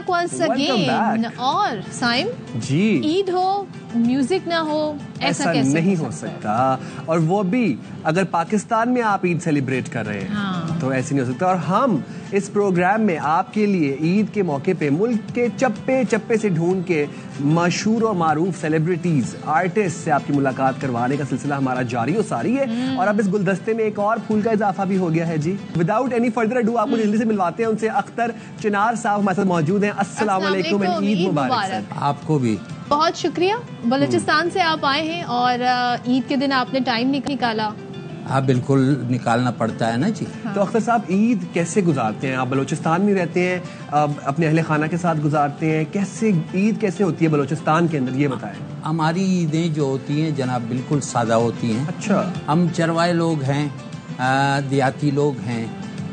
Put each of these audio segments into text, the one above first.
Back once again. और साइम जी, ईद हो music ना हो ऐसा कैसे नहीं हो सकता। और वो भी अगर पाकिस्तान में आप ईद सेलिब्रेट कर रहे हैं हाँ। तो ऐसे नहीं हो सकता। और हम इस प्रोग्राम में आपके लिए ईद के मौके पे मुल्क के चप्पे चप्पे से ढूंढ के मशहूर और मारूफ सेलिब्रिटीज आर्टिस्ट से आपकी मुलाकात करवाने का सिलसिला हमारा जारी और सारी है। और अब इस गुलदस्ते में एक और फूल का इजाफा भी हो गया है जी। विदाउट एनी फर्दर अडू आपको जल्दी से मिलवाते हैं उनसे। अख्तर चिनार साहब हमारे साथ मौजूद हैं। अस्सलाम वालेकुम, ईद मुबारक सर। आपको भी बहुत शुक्रिया। बलूचिस्तान से आप आए हैं और ईद के दिन आपने टाइम निकाला। हाँ, बिल्कुल निकालना पड़ता है ना जी। हाँ। तो अख्तर साहब ईद कैसे गुजारते हैं आप? बलूचिस्तान में रहते हैं, अपने अहले खाना के साथ गुजारते हैं, कैसे ईद कैसे होती है बलूचिस्तान के अंदर, ये बताएं। हमारी ईदें जो होती हैं जनाब बिल्कुल सादा होती हैं। अच्छा। हम चरवाए लोग हैं, देहाती लोग हैं,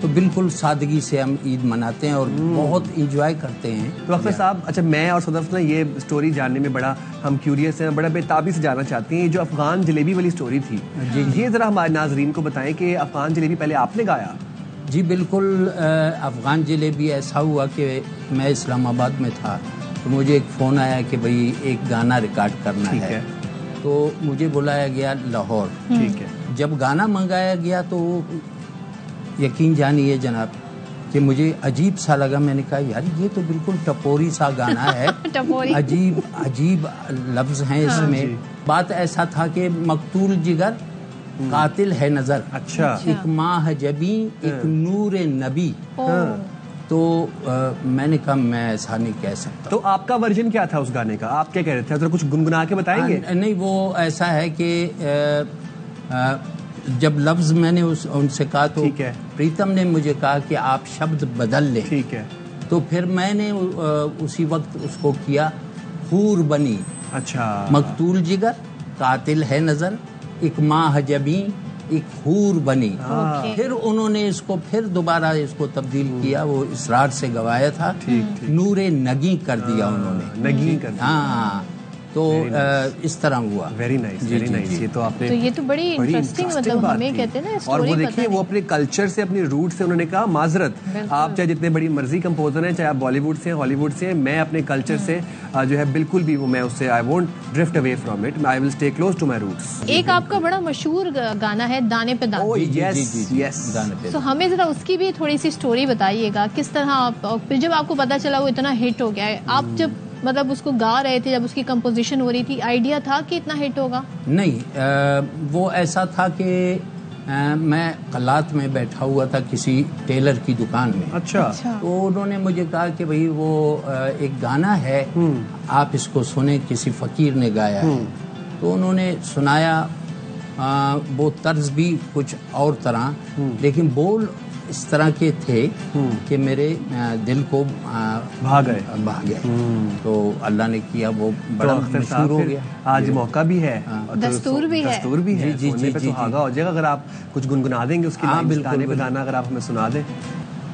तो बिल्कुल सादगी से हम ईद मनाते हैं और बहुत इंजॉय करते हैं। तो अख्तर साहब, अच्छा, मैं और सदफ ने ये स्टोरी जानने में बड़ा हम क्यूरियस हैं, बड़ा बेताबी से जानना चाहते हैं। जो अफगान जलेबी वाली स्टोरी थी, ये जरा हमारे नाजरीन को बताएं कि अफगान जलेबी पहले आपने गाया? जी बिल्कुल। अफगान जलेबी ऐसा हुआ कि मैं इस्लामाबाद में था तो मुझे एक फ़ोन आया कि भाई एक गाना रिकॉर्ड करना है। तो मुझे बुलाया गया लाहौर। ठीक है। जब गाना मंगाया गया तो यकीन जानिए जनाब कि मुझे अजीब सा लगा। मैंने कहा यार ये तो बिल्कुल टपोरी सा गाना है। टपोरी। अजीब अजीब लफ्ज़ हैं इसमें। बात ऐसा था कि मकतूल जिगर कातिल है नजर। अच्छा। एक माह जबी एक नूर नबी। तो मैंने कहा मैं ऐसा नहीं कह सकता। तो आपका वर्जन क्या था उस गाने का? आप क्या कह रहे थे? तो कुछ गुनगुना के बताएंगे? नहीं, वो ऐसा है कि जब लफ्ज़ मैंने उनसे कहा तो प्रीतम ने मुझे कहा कि आप शब्द बदल लें। ठीक है। तो फिर मैंने उसी वक्त उसको किया हूर बनी। अच्छा। मकतूल जिगर कातिल है नजर एक माह जबी एक हूर बनी। फिर उन्होंने इसको फिर दोबारा इसको तब्दील किया, वो इसरार से गवाया था। नूरे नगी कर दिया उन्होंने। नगी कर दिया। हाँ, तो इस तरह हुआ। Very nice, very nice. ये तो आपने, तो ये तो बड़ी इंटरेस्टिंग मतलब हमें कहते हैं ना स्टोरी। और वो देखिए वो अपने कल्चर से, अपनी रूट से उन्होंने कहा माजरत, आप चाहे जितने बड़ी मर्जी कंपोजर हैं, चाहे आप बॉलीवुड से हैं, हॉलीवुड से हैं, मैं अपने कल्चर से जो है बिल्कुल भी वो मैं उससे I won't drift away from it, I will stay close to my roots. एक आपका बड़ा मशहूर गाना है दाने पे दाने। ओह यस यस, गाने पे। तो हमें जरा उसकी भी थोड़ी सी स्टोरी बताइएगा। किस तरह आप, फिर जब आपको पता चला वो इतना हिट हो गया है, आप जब मतलब उसको गा रहे थे, जब उसकी कंपोजिशन हो रही थी, आइडिया था कि इतना हिट होगा? नहीं, वो ऐसा था कि मैं कलात में बैठा हुआ था किसी टेलर की दुकान में। अच्छा। तो उन्होंने मुझे कहा कि भाई वो एक गाना है, आप इसको सुने, किसी फ़कीर ने गाया है। तो उन्होंने सुनाया। वो तर्ज भी कुछ और तरह, लेकिन बोल इस तरह के थे कि मेरे दिल को भाग गए। तो अल्लाह ने किया, वो बड़ा मशहूर हो गया। आज मौका भी है, दस्तूर भी है। दस्तूर भी है, जी सुनने पे सुहागा हो जाएगा अगर आप कुछ गुनगुना देंगे उसके गाने पे गाना, अगर आप हमें सुना दें।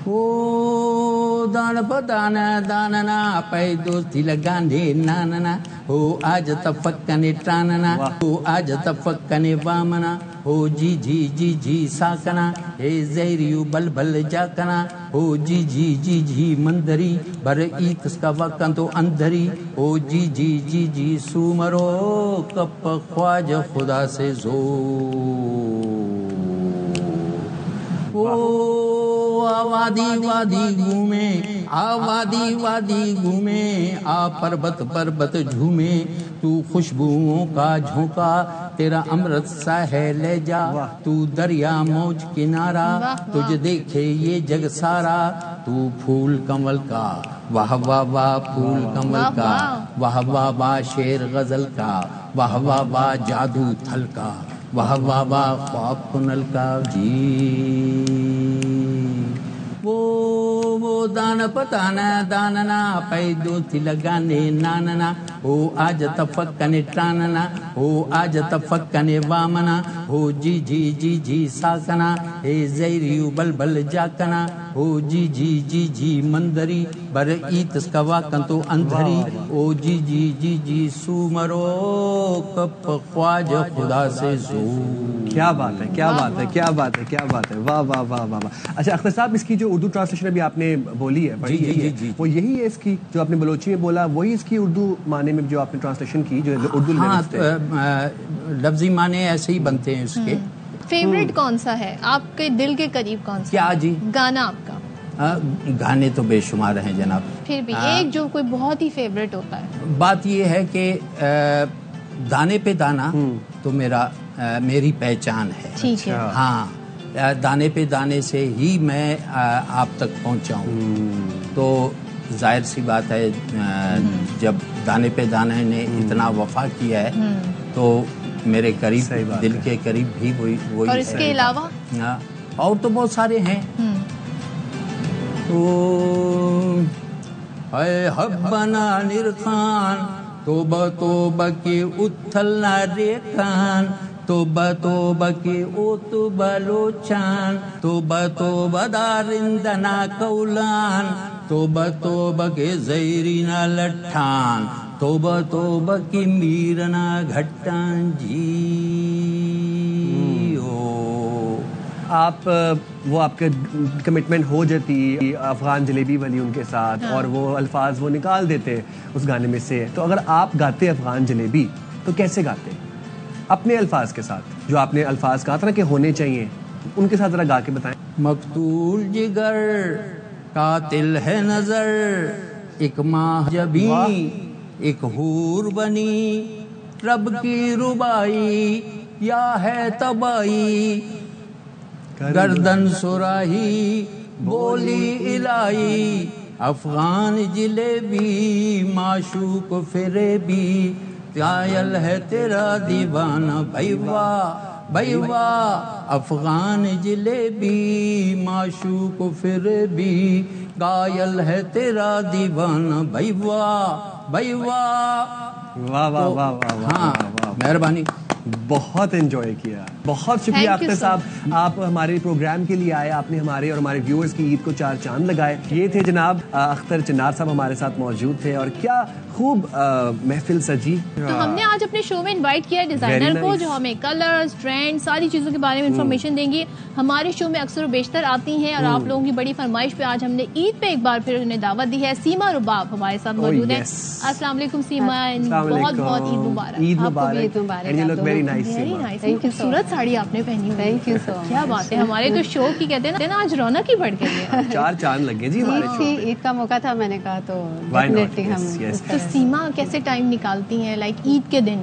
ओ दान पदाना दानना पै दोस्ती लगाने नानना हो आज तफक्कने टानना हो आज तफक्कने वामना हो जी जी जी जी साकना हे ज़हरियु बल बल जाकना हो जी जी जी जी मंदरी बर ईत का वक्कन तो अंधरी हो जी जी जी जी सुमरो कप ख्वाज खुदा से जो आवादी वादी घूमे आवादी वादी घूमे आ पर्वत पर्वत झूमे तू खुशबुओं का झोंका तेरा अमृत सा है ले जा तू दरिया मौज किनारा तुझे देखे ये जग सारा तू फूल कमल का वाह वाह वाह फूल कमल का वाह वाह वाह शेर गजल का वाह वाह वाह जादू थल का वाह वाह वाह ख्वाब कुनल का जी वो दान पताना दानना पै दो लगाने नानना हो आज तफक्कने टानना, हो आज तफक्कने वामना, हो जी जी जी जी साकना, हे जैरी बल बल जाकना, हो जी जी जी जी मंदरी बर ईत स्कवा कंतो अंधरी, ओ जी जी जी जी सुमरो कप ख्वाज खुदा से जू। क्या बात है, क्या बात है, क्या बात है, क्या बात है, वाह वाह वाह वाह वाह। अच्छा अख्तर साहब, इसकी जो उर्दू ट्रांसलेशन अभी आपने बोली है, पढ़ी जी, है, जी। वो यही है इसकी जो आपने बलोची में बोला, वही इसकी उर्दू माने में जो आपने ट्रांसलेशन की, जो उर्दू हाँ, लिरिक्स थे? लफ्जी माने ऐसे ही बनते हैं उसके। फेवरेट कौन सा है आपके दिल के करीब, कौन सा क्या जी? गाना आपका? गाने तो बेशुमार हैं जनाब, फिर भी एक जो कोई बहुत ही फेवरेट होता है। बात ये है कि दाने पे दाना तो मेरी पहचान है। ठीक है। हाँ, दाने पे दाने से ही मैं आप तक पहुंचा हूँ। तो जाहिर सी बात है, जब दाने पे दाने ने इतना वफा किया है तो मेरे करीब, दिल के करीब भी वही। और इसके अलावा और तो बहुत सारे हैं। तो हब्बना निरखान, तोबा तोबा के उथल ना रेखान, तोबा तोबा के ओतुबा लोचान, तोबा तोबा दारिंदना कौलान, तोबा तोबा के जैरीना लट्ठान, तोबा तोबा की मीरना घट्टान जी। आप वो आपके कमिटमेंट हो जाती अफगान जलेबी वाली उनके साथ, और वो अल्फाज वो निकाल देते उस गाने में से। तो अगर आप गाते अफगान जलेबी तो कैसे गाते अपने अल्फाज के साथ, जो आपने अल्फाज कहा था ना कि होने चाहिए, उनके साथ जरा गा के बताएं। मकतूल जिगर कातिल है नजर, एक माह जबी एक हूर बनी, रब की रुबाई या है तबाई, गर्दन सुराही बोली इलाई, अफगान जिलेबी माशूक फिरेबी, कायल है तेरा दीवाना भैया भैया, अफगान जिलेबी माशूक फिरेबी, कायल है तेरा दीवाना भैया भैया। वाह वाह वाह वाह। हाँ, मेहरबानी। बहुत एंजॉय किया, बहुत शुक्रिया अख्तर साहब, आप हमारे प्रोग्राम के लिए आए, आपने हमारे और हमारे व्यूअर्स की ईद को चार चांद लगाए। ये थे जनाब अख्तर चिनार साहब हमारे साथ मौजूद थे, और क्या खूब महफिल सजी। तो हमने आज अपने शो में इनवाइट किया डिजाइनर को, जो हमें कलर्स, ट्रेंड, सारी चीजों के बारे में इंफॉर्मेशन देंगी। हमारे शो में अक्सर बेशतर आती हैं, और आप लोगों की बड़ी फरमाइश पे आज हमने ईद पे एक बार फिर उन्हें दावत दी है। सीमा रुबाब हमारे साथ मौजूद है। अस्सलाम वालेकुम सीमा, बहुत बहुत ईद मुबारक। ईद मुबारक। And you look very nice Seema. खूबसूरत साड़ी आपने पहनी हुई। Thank you so much. क्या बात है, हमारे तो शो की कहते हैं ना आज रौनक ही बढ़ गई। चार चांद लगे जी हमारे शो पे। ईद का मौका था, मैंने कहा तो डेफिनेटली हम। तो सीमा कैसे टाइम निकालती हैं, लाइक ईद के दिन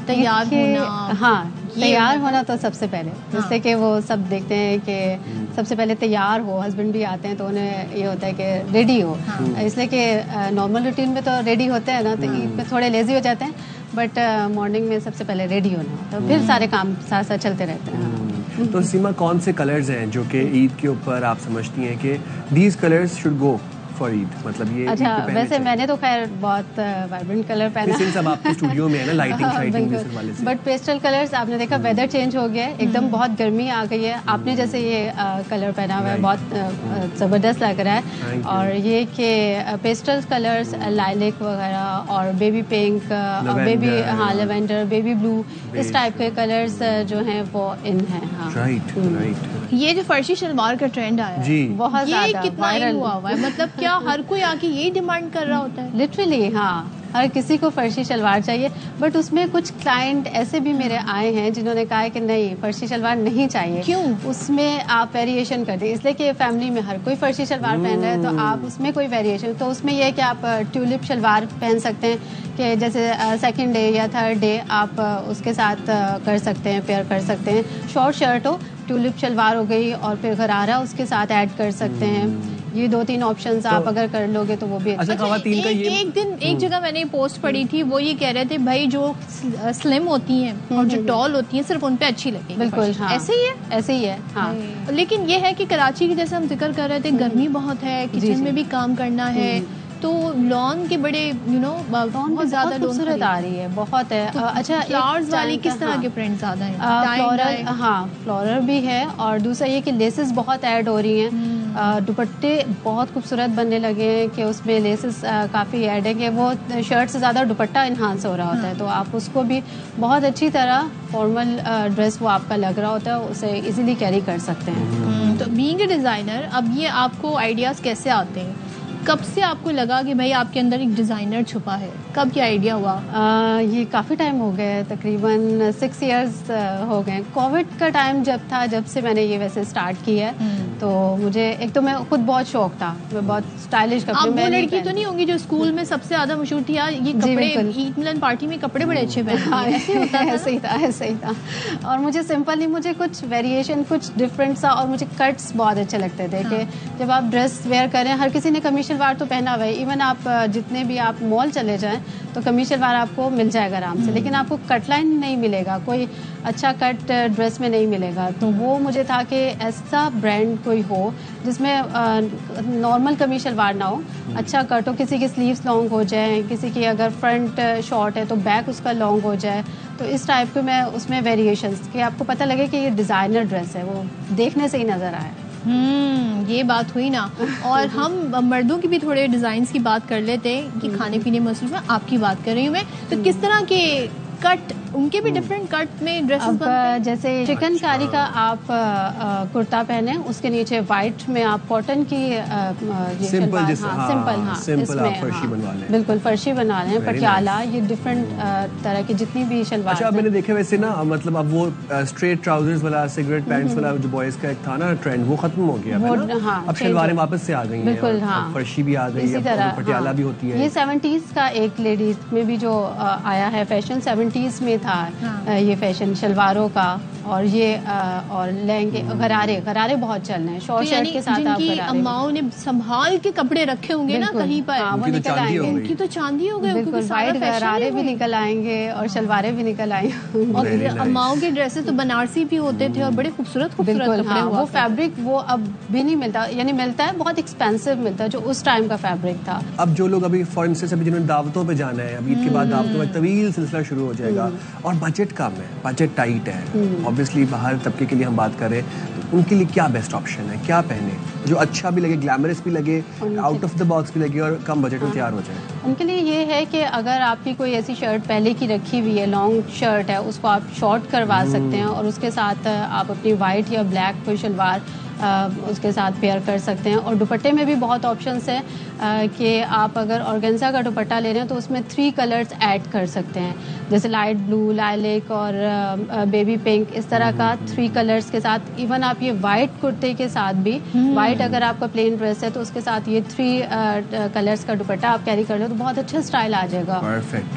तैयार होना? हाँ, तैयार होना तो सबसे पहले, जिससे कि वो सब देखते हैं कि सबसे पहले तैयार हो। हस्बैंड भी आते हैं तो उन्हें ये होता है कि रेडी हो, इसलिए कि नॉर्मल रूटीन में तो रेडी होते हैं ना, तो ईद में थोड़े लेजी हो जाते हैं, बट मॉर्निंग में सबसे पहले रेडी होना, तो फिर सारे काम साथ साथ चलते रहते हैं। तो सीमा, कौन से कलर्स हैं जो कि ईद के ऊपर आप समझती हैं कि these colours should go for Eid, मतलब ये? अच्छा, वैसे मैंने तो खैर बहुत वाइब्रेंट कलर पहना है। सब आपके स्टूडियो में है ना, लाइटिंग शाइटिंग इस वाले से। बट पेस्टल कलर्स, आपने देखा वेदर चेंज हो गया है, एकदम बहुत गर्मी आ गई है। आपने जैसे ये कलर पहना हुआ है, बहुत ज़बरदस्त लग रहा है। और ये कि पेस्टल कलर्स, लाइलिक वगैरह और बेबी पिंक, बेबी, हाँ, लेवेंडर, बेबी ब्लू, इस टाइप के कलर्स जो हैं वो इन हैं। हाँ, राइट राइट। ये जो फर्शी शलवार का ट्रेंड आया जी, बहुत ये कितना हुआ हुआ है, मतलब क्या हर कोई आके यही डिमांड कर रहा होता है? लिटरली हाँ, हर किसी को फर्शी शलवार चाहिए। बट उसमें कुछ क्लाइंट ऐसे भी मेरे आए हैं जिन्होंने कहा है कि नहीं, फर्शी शलवार नहीं चाहिए। क्यों? उसमें आप वेरिएशन कर दें, इसलिए कि फैमिली में हर कोई फर्शी शलवार पहन रहा है, तो आप उसमें कोई वेरिएशन, तो उसमें यह है कि आप ट्यूलिप शलवार पहन सकते हैं, कि जैसे सेकंड डे या थर्ड डे आप उसके साथ कर सकते हैं, पेयर कर सकते हैं। शॉर्ट शर्ट हो, ट्यूलिप शलवार हो गई, और फिर गरारा उसके साथ ऐड कर सकते हैं। ये 2-3 ऑप्शंस आप अगर कर लोगे तो वो भी अच्छा। ख़वातीन का ये एक दिन एक जगह मैंने पोस्ट पढ़ी थी, वो ये कह रहे थे भाई जो स्लिम होती हैं और जो टॉल होती हैं सिर्फ उन पे अच्छी लगेगी। बिल्कुल हाँ, ऐसे ही है, ऐसे ही है हाँ। लेकिन ये है कि कराची की जैसे हम जिक्र कर रहे थे, गर्मी बहुत है, किचन में भी काम करना है, तो लॉन के बड़े बहुत ज्यादा खूबसूरत आ रही है, बहुत है। तो अच्छा, फ्लावर्स वाली किस तरह के प्रिंट ज्यादा हैं? फ्लोरल, हाँ फ्लोरल भी है, और दूसरा ये कि लेसेस बहुत ऐड हो रही हैं। दुपट्टे बहुत खूबसूरत बनने लगे हैं कि उसमें लेसेस काफ़ी ऐड है कि वो शर्ट से ज़्यादा दुपट्टा इन्हांस हो रहा होता है, तो आप उसको भी बहुत अच्छी तरह फॉर्मल ड्रेस वो आपका लग रहा होता है, उसे इजीली कैरी कर सकते हैं। तो बीइंग ए डिज़ाइनर, अब ये आपको आइडियाज़ कैसे आते हैं? कब से आपको लगा कि भाई आपके अंदर एक डिज़ाइनर छुपा है? कब क्या आइडिया हुआ? ये काफ़ी टाइम हो गया, तकरीबन 6 इयर्स हो गए। कोविड का टाइम जब से मैंने ये वैसे स्टार्ट किया है, तो मुझे एक तो मैं खुद बहुत शौक था, मैं बहुत स्टाइलिश कपड़े। आप वो लड़की तो नहीं होंगी जो स्कूल में सबसे ज्यादा मशहूर थी यार ये कपड़े, ईद मिलन पार्टी में कपड़े बड़े अच्छे पहनती है? ऐसे ही था। और मुझे सिंपल नहीं, मुझे कुछ वेरिएशन, कुछ डिफरेंट सा, और मुझे कट्स बहुत अच्छे लगते थे कि जब आप ड्रेस वेयर करें, हर किसी ने कमीज शलवार तो पहना हुआ है, इवन आप जितने भी आप मॉल चले जाएं तो कमीज शलवार आपको मिल जाएगा आराम से, लेकिन आपको कट लाइन नहीं मिलेगा, कोई अच्छा कट ड्रेस में नहीं मिलेगा। तो वो मुझे था कि ऐसा ब्रांड कोई हो जिसमें नॉर्मल कमीज शलवार ना हो, अच्छा कट हो, किसी की स्लीव्स लॉन्ग हो जाए, किसी की अगर फ्रंट शॉर्ट है तो बैक उसका लॉन्ग हो जाए, तो इस टाइप के मैं उसमें वेरिएशंस कि आपको पता लगे कि ये डिज़ाइनर ड्रेस है, वो देखने से ही नज़र आए। ये बात हुई ना। और हम मर्दों की भी थोड़े डिजाइन्स की बात कर लेते हैं कि खाने पीने मसरूफ में आपकी बात कर रही हूँ मैं, तो किस तरह के कट, उनके भी डिफरेंट कट में ड्रेसेस बनते हैं। जैसे चिकनकारी का आप कुर्ता पहने, उसके नीचे वाइट में आप कॉटन की सिंपल, सिंपल आप फर्शी बनवा लें, बिल्कुल फर्शी बनवा लें, पटियाला, ये डिफरेंट तरह की जितनी भी शलवार। अच्छा, मैंने देखा वैसे ना, मतलब अब वो स्ट्रेट ट्राउजर्स वाला, सिगरेट पैंट्स वाला जो बॉयज का एक था ना ट्रेंड, वो खत्म हो गया है ना? अब शलवारें वापस से आ गई हैं, बिल्कुल, फर्शी भी आ गई है, पटियाला भी होती है। ये 70s का एक लेडीज में भी जो आया है फैशन, 70s में था ये फैशन शलवारों का, और ये और लहंगे, गरारे बहुत चल रहे हैं, शॉर्ट शर्ट के साथ। जिनकी अम्माओं ने संभाल के कपड़े रखे होंगे ना कहीं पर, वो निकल आएंगे, उनकी तो चांदी हो गई, बिल्कुल वाइट गरारे भी निकल आएंगे और शलवारें भी निकल आएंगे। और अम्माओं के ड्रेसेस तो बनारसी भी होते थे और बड़े खूबसूरत कपड़े हुआ। वो फैब्रिक वो अब भी नहीं मिलता, यानी मिलता है बहुत एक्सपेंसिव मिलता है, जो उस टाइम का फैब्रिक था। अब जो लोग अभी फॉर इंस्टेंस अभी जिन्होंने दावतों पे जाना है, अभी इसके बाद दावतों में तवील सिलसिला शुरू हो जाएगा, और बजट कम है, बजट टाइट है, ऑब्वियसली बाहर तबके के लिए हम बात करें, तो उनके लिए क्या बेस्ट ऑप्शन है? क्या पहने जो अच्छा भी लगे, ग्लैमरस भी लगे, आउट ऑफ द बॉक्स भी लगे, और कम बजट में तैयार हो जाए? उनके लिए ये है कि अगर आपकी कोई ऐसी शर्ट पहले की रखी हुई है, लॉन्ग शर्ट है, उसको आप शॉर्ट करवा सकते हैं, और उसके साथ आप अपनी वाइट या ब्लैक कोई शलवार उसके साथ पेयर कर सकते हैं। और दुपट्टे में भी बहुत ऑप्शंस हैं कि आप अगर ऑर्गेन्जा का दुपट्टा ले रहे हैं तो उसमें 3 कलर्स ऐड कर सकते हैं, जैसे लाइट ब्लू, लाइलेक और बेबी पिंक, इस तरह का 3 कलर्स के साथ। इवन आप ये वाइट कुर्ते के साथ भी, वाइट अगर आपका प्लेन ड्रेस है तो उसके साथ ये 3 कलर्स का दुपट्टा आप कैरी कर लो तो बहुत अच्छा स्टाइल आ जाएगा। परफेक्ट।